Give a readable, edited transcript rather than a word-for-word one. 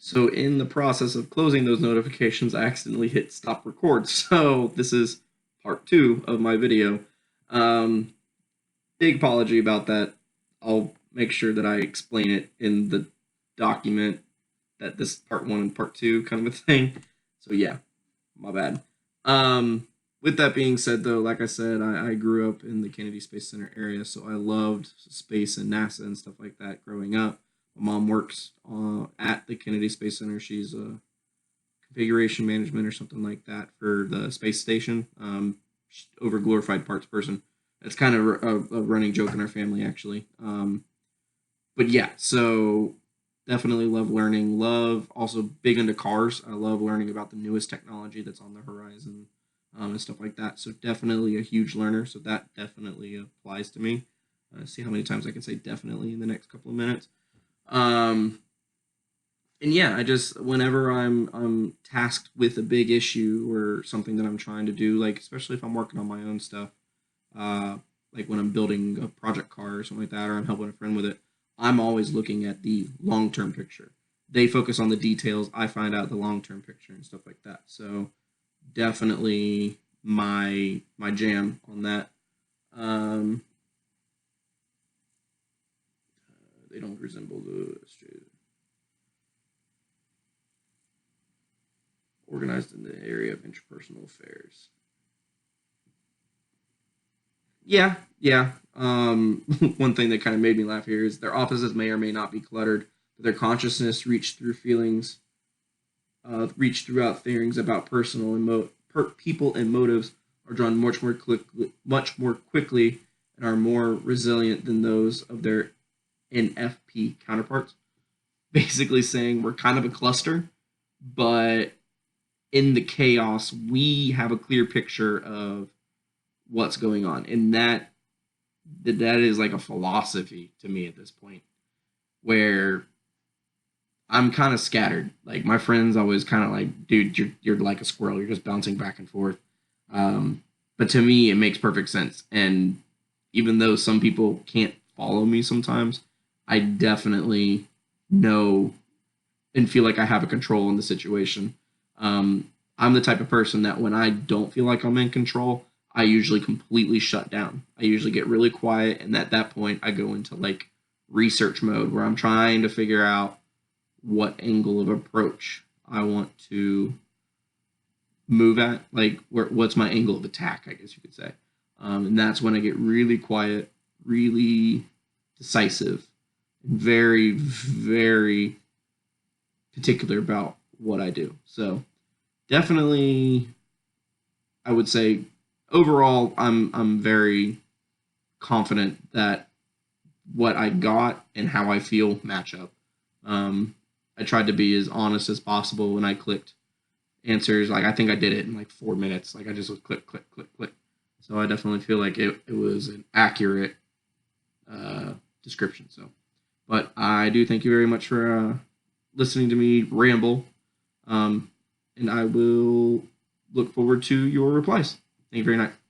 So in the process of closing those notifications, I accidentally hit stop record. So this is part two of my video. Um, Big apology about that. I'll make sure that I explain it in the document that this is part one and part two kind of a thing. So yeah, my bad. With that being said, though, like I said, I grew up in the Kennedy Space Center area, so I loved space and NASA and stuff like that growing up. My mom works at the Kennedy Space Center. She's a configuration management or something like that for the space station. Over glorified parts person. That's kind of a running joke in our family, actually. But yeah, so definitely love learning. Love also big into cars. I love learning about the newest technology that's on the horizon and stuff like that. So definitely a huge learner. So that definitely applies to me. See how many times I can say definitely in the next couple of minutes. Um, and yeah, I just whenever I'm tasked with a big issue or something that I'm trying to do, like especially if I'm working on my own stuff, uh, like when I'm building a project car or something like that, or I'm helping a friend with it, I'm always looking at the long term picture. They focus on the details. I find out the long term picture and stuff like that. So definitely my jam on that. Um, they don't resemble the organized in the area of interpersonal affairs. Yeah, yeah. One thing that kind of made me laugh here is their offices may or may not be cluttered, but their consciousness reach through feelings, reach throughout feelings about personal and people and motives are drawn much more quickly, and are more resilient than those of their NFP counterparts. Basically, saying we're kind of a cluster, but in the chaos, we have a clear picture of what's going on, and that is like a philosophy to me at this point, where I'm kind of scattered. Like my friends always kind of like, dude, you're like a squirrel. You're just bouncing back and forth. But to me, it makes perfect sense. And even though some people can't follow me sometimes, I definitely know and feel like I have a control in the situation. I'm the type of person that when I don't feel like I'm in control, I usually completely shut down. I usually get really quiet, and at that point, I go into like research mode where I'm trying to figure out what angle of approach I want to move at. Like, what's my angle of attack? I guess you could say, and that's when I get really quiet, really decisive, and very, very particular about what I do. So definitely, I would say overall, I'm very confident that what I got and how I feel match up. Um, I tried to be as honest as possible when I clicked answers. Like I think I did it in like 4 minutes. Like I just would click, click, click, click. So I definitely feel like it was an accurate description. So, but I do thank you very much for listening to me ramble. And I will look forward to your replies. Thank you very much.